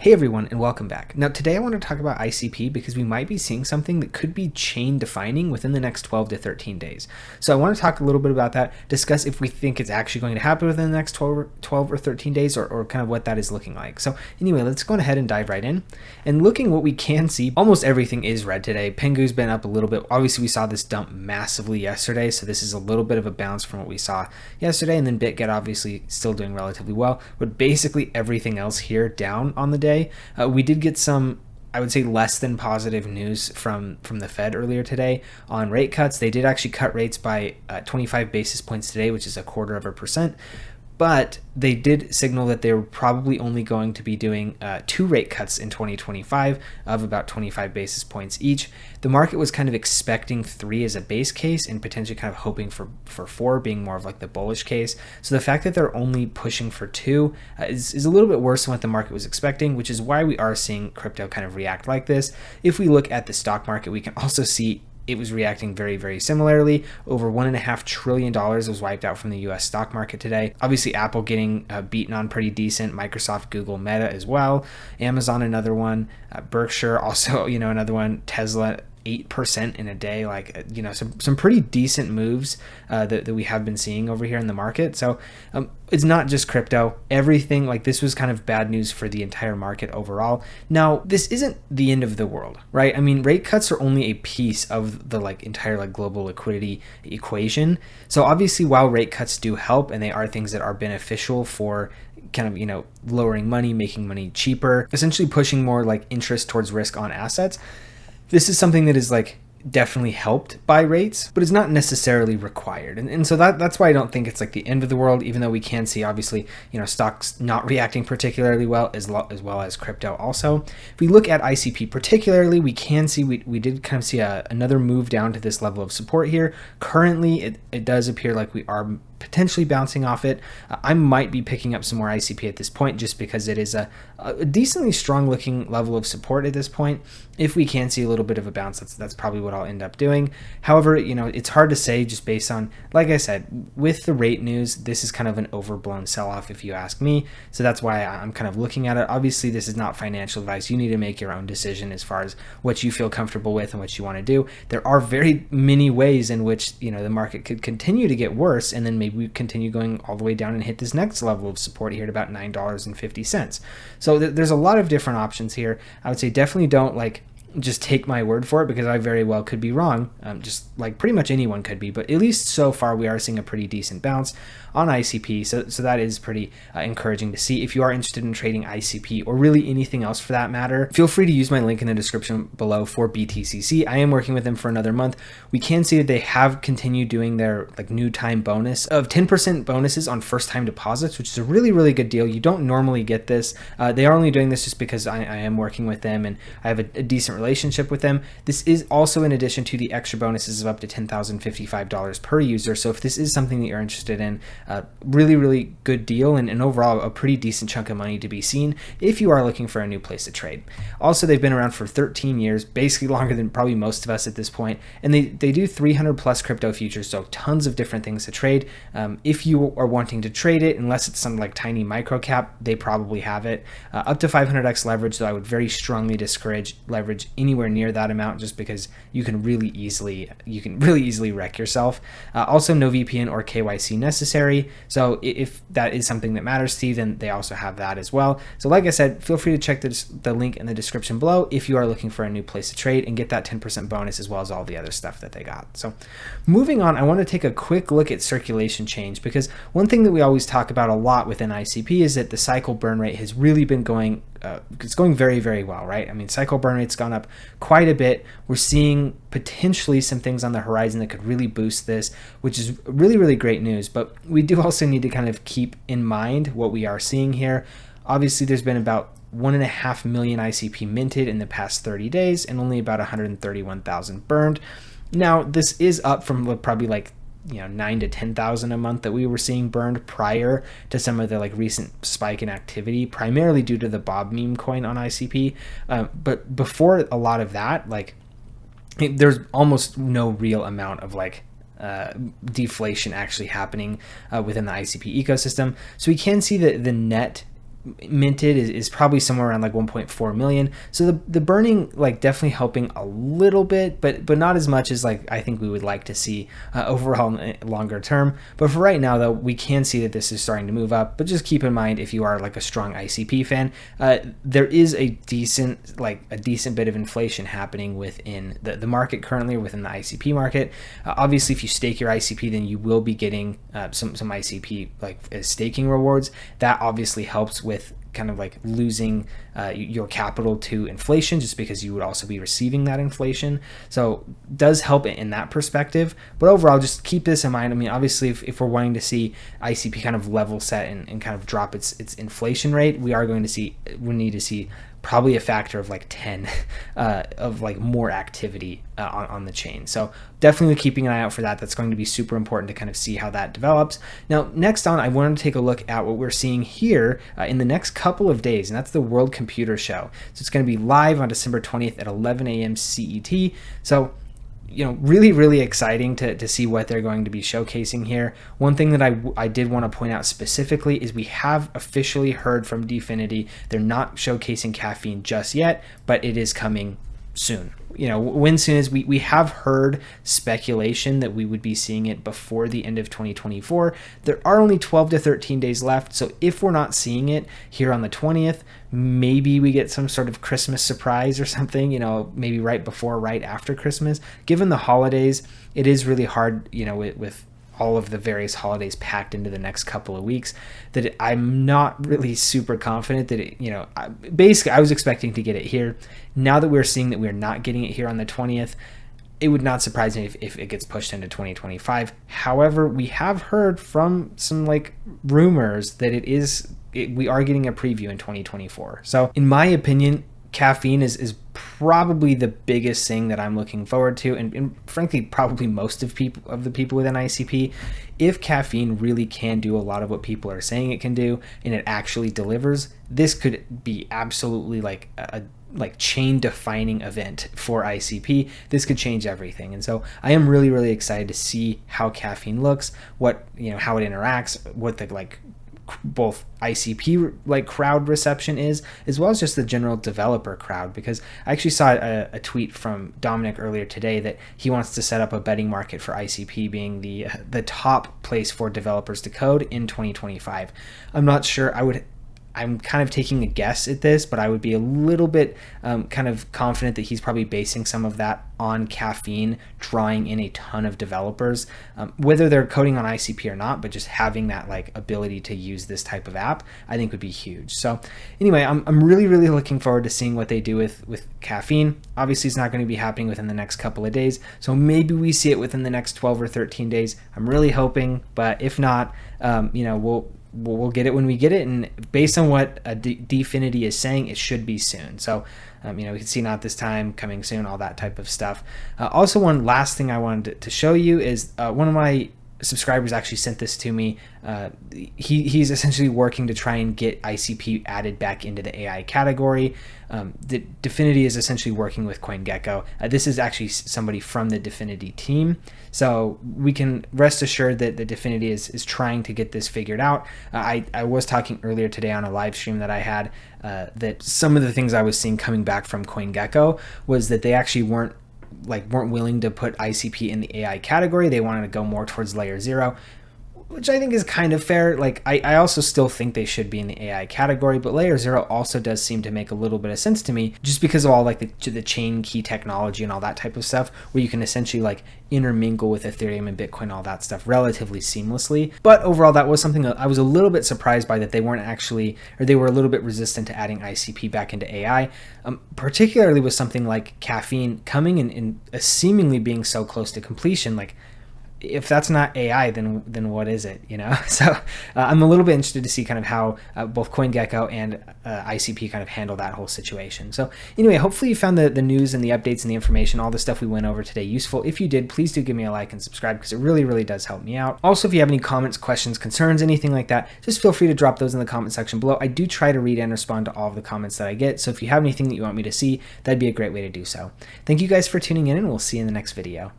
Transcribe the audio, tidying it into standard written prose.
Hey everyone, and welcome back. Now today I want to talk about ICP because we might be seeing something that could be chain defining within the next 12 to 13 days. So I want to talk a little bit about that, discuss if we think it's actually going to happen within the next 12 or 13 days or kind of what that is looking like. So anyway, let's go ahead and dive right in. And looking what we can see, almost everything is red today. Pengu's been up a little bit. Obviously we saw this dump massively yesterday, so this is a little bit of a bounce from what we saw yesterday, and then BitGet obviously still doing relatively well, but basically everything else here down on the day. We did get some, I would say, less than positive news from the Fed earlier today on rate cuts. They did actually cut rates by 25 basis points today, which is 0.25%. But they did signal that they were probably only going to be doing 2 rate cuts in 2025 of about 25 basis points each. The market was kind of expecting 3 as a base case and potentially kind of hoping for 4 being more of like the bullish case. So the fact that they're only pushing for 2 is a little bit worse than what the market was expecting, which is why we are seeing crypto kind of react like this. If we look at the stock market, we can also see it was reacting very, very similarly. Over $1.5 trillion was wiped out from the US stock market today. Obviously, Apple getting beaten on pretty decent, Microsoft, Google, Meta as well, Amazon, another one, Berkshire, also, another one, Tesla, 8% in a day, like, some pretty decent moves that we have been seeing over here in the market. So it's not just crypto. Everything, like, this was kind of bad news for the entire market overall. Now, this isn't the end of the world, right? I mean, rate cuts are only a piece of the entire global liquidity equation. So obviously, while rate cuts do help and they are things that are beneficial for kind of, lowering money, making money cheaper, essentially pushing more interest towards risk on assets, this is something that is definitely helped by rates, but it's not necessarily required. And so that's why I don't think it's the end of the world, even though we can see obviously, stocks not reacting particularly well as well as crypto also. If we look at ICP particularly, we can see we did kind of see another move down to this level of support here. Currently, it does appear like we are potentially bouncing off it. I might be picking up some more ICP at this point just because it is a decently strong looking level of support at this point. If we can see a little bit of a bounce, that's probably what I'll end up doing. However, it's hard to say just based on, like I said, with the rate news, this is kind of an overblown sell-off if you ask me. So that's why I'm kind of looking at it. Obviously, this is not financial advice. You need to make your own decision as far as what you feel comfortable with and what you want to do. There are very many ways in which, the market could continue to get worse, and then maybe we continue going all the way down and hit this next level of support here at about $9.50. So there's a lot of different options here. I would say definitely don't just take my word for it, because I very well could be wrong, just like pretty much anyone could be, but at least so far we are seeing a pretty decent bounce on ICP, so that is pretty encouraging to see. If you are interested in trading ICP or really anything else for that matter, feel free to use my link in the description below for BTCC. I am working with them for another month. We can see that they have continued doing their new time bonus of 10% bonuses on first time deposits, which is a really, really good deal. You don't normally get this. They are only doing this just because I am working with them and I have a decent relationship with them. This is also in addition to the extra bonuses of up to $10,055 per user. So if this is something that you're interested in, really, really good deal, and overall a pretty decent chunk of money to be seen if you are looking for a new place to trade. Also, they've been around for 13 years, basically longer than probably most of us at this point, and they do 300 plus crypto futures, so tons of different things to trade. If you are wanting to trade it, unless it's some tiny micro cap, they probably have it. Up to 500x leverage, though I would very strongly discourage leverage anywhere near that amount, just because you can really easily wreck yourself. Also, no VPN or KYC necessary. So if that is something that matters to you, then they also have that as well. So like I said, feel free to check the link in the description below if you are looking for a new place to trade and get that 10% bonus as well as all the other stuff that they got. So moving on, I want to take a quick look at circulation change, because one thing that we always talk about a lot within ICP is that the cycle burn rate has really been going it's going very, very well, right? I mean, cycle burn rate's gone up quite a bit. We're seeing potentially some things on the horizon that could really boost this, which is really, really great news. But we do also need to kind of keep in mind what we are seeing here. Obviously, there's been about 1.5 million ICP minted in the past 30 days and only about 131,000 burned. Now, this is up from probably 9 to 10,000 a month that we were seeing burned prior to some of the recent spike in activity, primarily due to the Bob meme coin on ICP. But before a lot of that, there's almost no real amount of deflation actually happening within the ICP ecosystem. So we can see that the net minted is probably somewhere around like 1.4 million. So the burning like definitely helping a little bit, but not as much as like I think we would like to see overall longer term. But for right now though, we can see that this is starting to move up. But just keep in mind, if you are like a strong ICP fan, there is a decent bit of inflation happening within the market currently, within the ICP market. Obviously, if you stake your ICP, then you will be getting some ICP like as staking rewards. That obviously helps with kind of like losing your capital to inflation, just because you would also be receiving that inflation. So does help in that perspective. But overall, just keep this in mind. I mean, obviously, if we're wanting to see ICP kind of level set and kind of drop its inflation rate, we need to see probably a factor of like 10 of like more activity on the chain. So definitely keeping an eye out for that. That's going to be super important to kind of see how that develops. Now, next on, I wanted to take a look at what we're seeing here in the next couple of days, and that's the World Computer Show. So it's going to be live on December 20th at 11 a.m. CET. So really, really exciting to see what they're going to be showcasing here. One thing that I did want to point out specifically is we have officially heard from Definity. They're not showcasing Caffeine just yet, but it is coming soon. When soon is we have heard speculation that we would be seeing it before the end of 2024. There are only 12 to 13 days left. So if we're not seeing it here on the 20th, maybe we get some sort of Christmas surprise or something, maybe right before, right after Christmas. Given the holidays, it is really hard, with all of the various holidays packed into the next couple of weeks, that I'm not really super confident that it, basically I was expecting to get it here. Now that we're seeing that we're not getting it here on the 20th, it would not surprise me if it gets pushed into 2025. However, we have heard from some like rumors that we are getting a preview in 2024. So in my opinion, Caffeine is probably the biggest thing that I'm looking forward to, and frankly probably most of the people within ICP. If Caffeine really can do a lot of what people are saying it can do, and it actually delivers, this could be absolutely like a chain defining event for ICP. This could change everything. And so I am really, really excited to see how Caffeine looks, what how it interacts, what the both ICP crowd reception is, as well as just the general developer crowd. Because I actually saw a tweet from Dominic earlier today that he wants to set up a betting market for ICP being the top place for developers to code in 2025. I'm not sure. I'm kind of taking a guess at this, but I would be a little bit kind of confident that he's probably basing some of that on Caffeine drawing in a ton of developers, whether they're coding on ICP or not, but just having that ability to use this type of app, I think would be huge. So anyway, I'm really, really looking forward to seeing what they do with Caffeine. Obviously, it's not going to be happening within the next couple of days, so maybe we see it within the next 12 or 13 days. I'm really hoping, but if not, we'll get it when we get it, and based on what Definity is saying, it should be soon. So we can see not this time, coming soon, all that type of stuff. Also, one last thing I wanted to show you is one of my subscribers actually sent this to me. He's essentially working to try and get ICP added back into the AI category. The Definity is essentially working with CoinGecko. This is actually somebody from the Definity team, so we can rest assured that the Definity is trying to get this figured out. I was talking earlier today on a live stream that I had that some of the things I was seeing coming back from CoinGecko was that they actually weren't willing to put ICP in the AI category. They wanted to go more towards layer 0, which I think is kind of fair. I also still think they should be in the AI category, but layer 0 also does seem to make a little bit of sense to me, just because of all the chain key technology and all that type of stuff, where you can essentially intermingle with Ethereum and Bitcoin, all that stuff relatively seamlessly. But overall, that was something that I was a little bit surprised by, that they weren't actually, or they were a little bit resistant to adding ICP back into AI, particularly with something like Caffeine coming and seemingly being so close to completion. If that's not AI, then what is it? So I'm a little bit interested to see kind of how both CoinGecko and ICP kind of handle that whole situation. So anyway, hopefully you found the news and the updates and the information, all the stuff we went over today, useful. If you did, please do give me a like and subscribe, because it really, really does help me out. Also, if you have any comments, questions, concerns, anything like that, just feel free to drop those in the comment section below. I do try to read and respond to all of the comments that I get, so if you have anything that you want me to see, that'd be a great way to do so. Thank you guys for tuning in, and we'll see you in the next video.